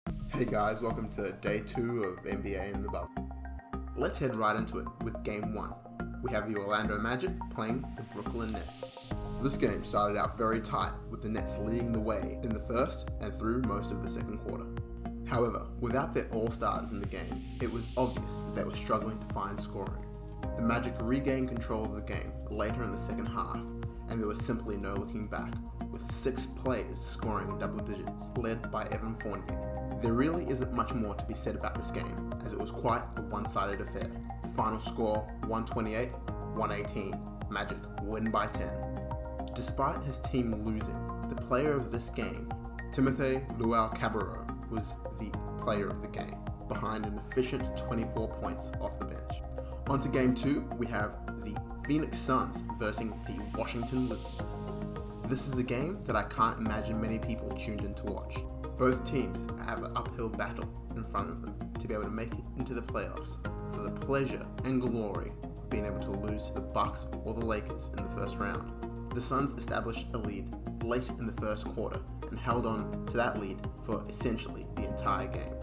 Hey guys, welcome to day 2 of NBA in the Bubble. Let's head right into it with game 1. We have the Orlando Magic playing the Brooklyn Nets. This game started out very tight, with the Nets leading the way in the first and through most of the second quarter. However, without their all-stars in the game, it was obvious that they were struggling to find scoring. The Magic regained control of the game later in the second half, and there was simply no looking back, with 6 players scoring in double digits, led by Evan Fournier. There really isn't much more to be said about this game, as it was quite a one-sided affair. The final score, 128-118, Magic win by 10. Despite his team losing, the player of this game, Timothé Luwawu-Cabarrot, was the player of the game, behind an efficient 24 points off the bench. On to game 2, we have the Phoenix Suns versus the Washington Wizards. This is a game that I can't imagine many people tuned in to watch. Both teams have an uphill battle in front of them to be able to make it into the playoffs for the pleasure and glory of being able to lose to the Bucks or the Lakers in the first round. The Suns established a lead late in the first quarter and held on to that lead for essentially the entire game.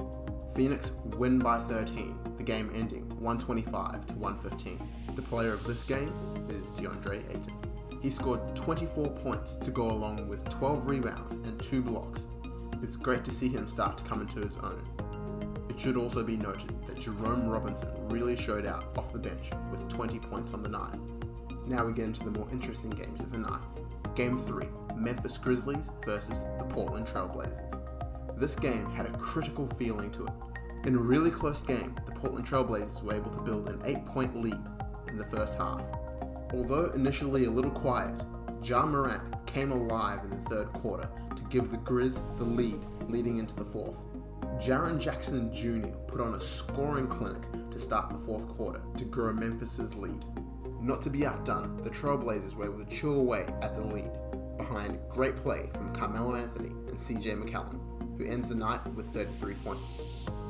Phoenix win by 13, the game ending 125-115. The player of this game is DeAndre Ayton. He scored 24 points to go along with 12 rebounds and 2 blocks. It's great to see him start to come into his own. It should also be noted that Jerome Robinson really showed out off the bench with 20 points on the night. Now we get into the more interesting games of the night. Game 3, Memphis Grizzlies versus the Portland Trail Blazers. This game had a critical feeling to it. In a really close game, the Portland Trail Blazers were able to build an 8-point lead in the first half. Although initially a little quiet, Ja Morant came alive in the third quarter to give the Grizz the lead leading into the fourth. Jaren Jackson Jr. put on a scoring clinic to start the fourth quarter to grow Memphis's lead. Not to be outdone, the Trailblazers were able to chill away at the lead behind great play from Carmelo Anthony and CJ McCollum, who ends the night with 33 points.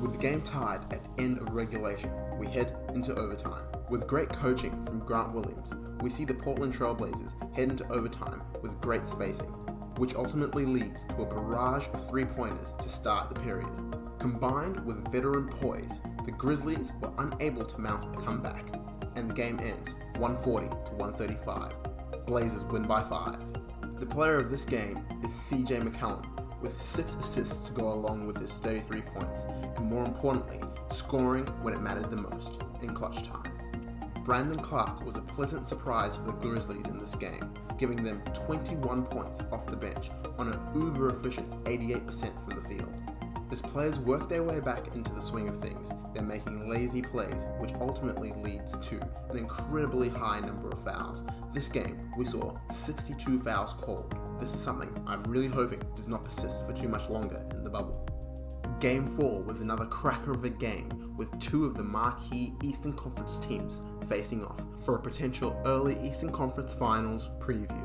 With the game tied at the end of regulation, we head into overtime. With great coaching from Grant Williams, we see the Portland Trailblazers head into overtime with great spacing, which ultimately leads to a barrage of three-pointers to start the period. Combined with veteran poise, the Grizzlies were unable to mount a comeback, and the game ends 140-135. Blazers win by 5. The player of this game is CJ McCollum, with 6 assists to go along with his 33 points, and more importantly, scoring when it mattered the most, in clutch time. Brandon Clarke was a pleasant surprise for the Grizzlies in this game, giving them 21 points off the bench on an uber-efficient 88% from the field. As players work their way back into the swing of things, they're making lazy plays, which ultimately leads to an incredibly high number of fouls. This game, we saw 62 fouls called. This is something I'm really hoping does not persist for too much longer in the bubble. Game 4 was another cracker of a game, with 2 of the marquee Eastern Conference teams facing off for a potential early Eastern Conference Finals preview.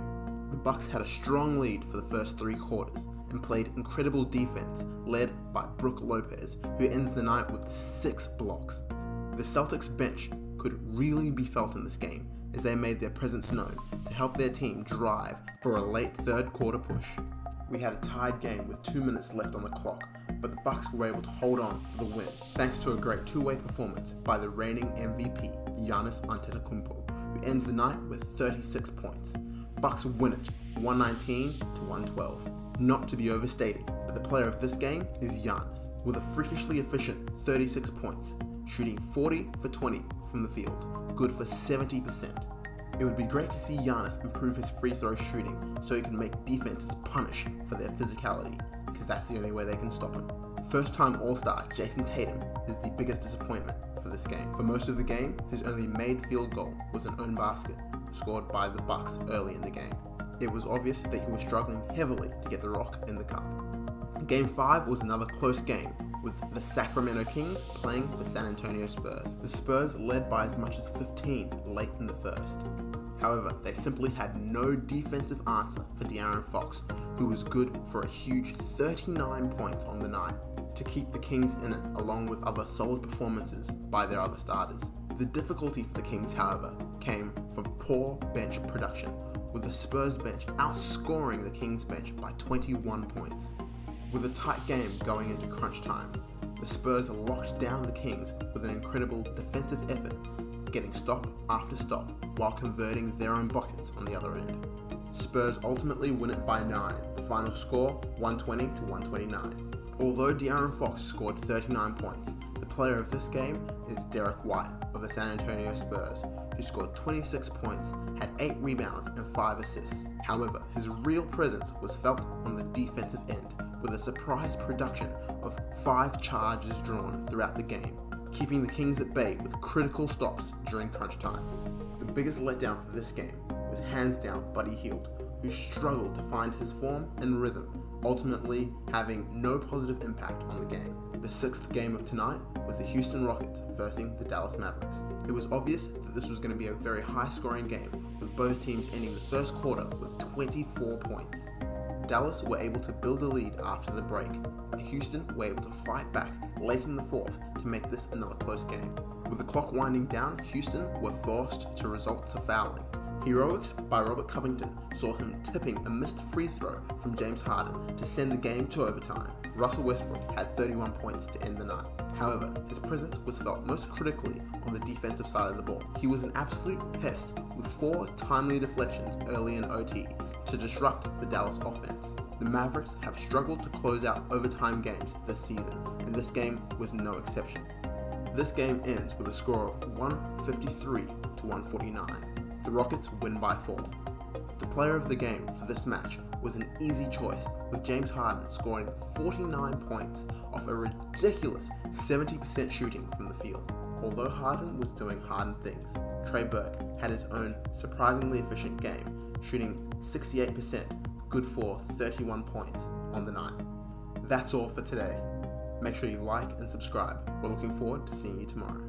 The Bucks had a strong lead for the first 3 quarters and played incredible defense, led by Brook Lopez, who ends the night with 6 blocks. The Celtics bench could really be felt in this game, as they made their presence known to help their team drive for a late third quarter push. We had a tied game with 2 minutes left on the clock, but the Bucks were able to hold on for the win, thanks to a great two-way performance by the reigning MVP, Giannis Antetokounmpo, who ends the night with 36 points. Bucks win it, 119-112. Not to be overstated, but the player of this game is Giannis, with a freakishly efficient 36 points, shooting 40 for 20 from the field, good for 70%. It would be great to see Giannis improve his free throw shooting so he can make defenses punish for their physicality, because that's the only way they can stop him. First-time All-Star Jason Tatum is the biggest disappointment for this game. For most of the game, his only made field goal was an own basket scored by the Bucks early in the game. It was obvious that he was struggling heavily to get the rock in the cup. Game 5 was another close game, with the Sacramento Kings playing the San Antonio Spurs. The Spurs led by as much as 15 late in the first. However, they simply had no defensive answer for De'Aaron Fox, who was good for a huge 39 points on the night to keep the Kings in it, along with other solid performances by their other starters. The difficulty for the Kings, however, came from poor bench production, with the Spurs bench outscoring the Kings bench by 21 points. With a tight game going into crunch time, the Spurs locked down the Kings with an incredible defensive effort, getting stop after stop while converting their own buckets on the other end. Spurs ultimately win it by 9, the final score 120 to 129. Although De'Aaron Fox scored 39 points, the player of this game is Derek White of the San Antonio Spurs, who scored 26 points, had 8 rebounds and 5 assists. However, his real presence was felt on the defensive end, with a surprise production of 5 charges drawn throughout the game, keeping the Kings at bay with critical stops during crunch time. The biggest letdown for this game was hands down Buddy Hield, who struggled to find his form and rhythm, ultimately having no positive impact on the game. The 6th game of tonight was the Houston Rockets versus the Dallas Mavericks. It was obvious that this was going to be a very high-scoring game, with both teams ending the first quarter with 24 points. Dallas were able to build a lead after the break, but Houston were able to fight back late in the 4th to make this another close game. With the clock winding down, Houston were forced to resort to fouling. Heroics by Robert Covington saw him tipping a missed free throw from James Harden to send the game to overtime. Russell Westbrook had 31 points to end the night. However, his presence was felt most critically on the defensive side of the ball. He was an absolute pest with 4 timely deflections early in OT to disrupt the Dallas offense. The Mavericks have struggled to close out overtime games this season, and this game was no exception. This game ends with a score of 153 to 149. The Rockets win by 4. The player of the game for this match was an easy choice, with James Harden scoring 49 points off a ridiculous 70% shooting from the field. Although Harden was doing Harden things, Trey Burke had his own surprisingly efficient game, shooting 68%, good for 31 points on the night. That's all for today. Make sure you like and subscribe. We're looking forward to seeing you tomorrow.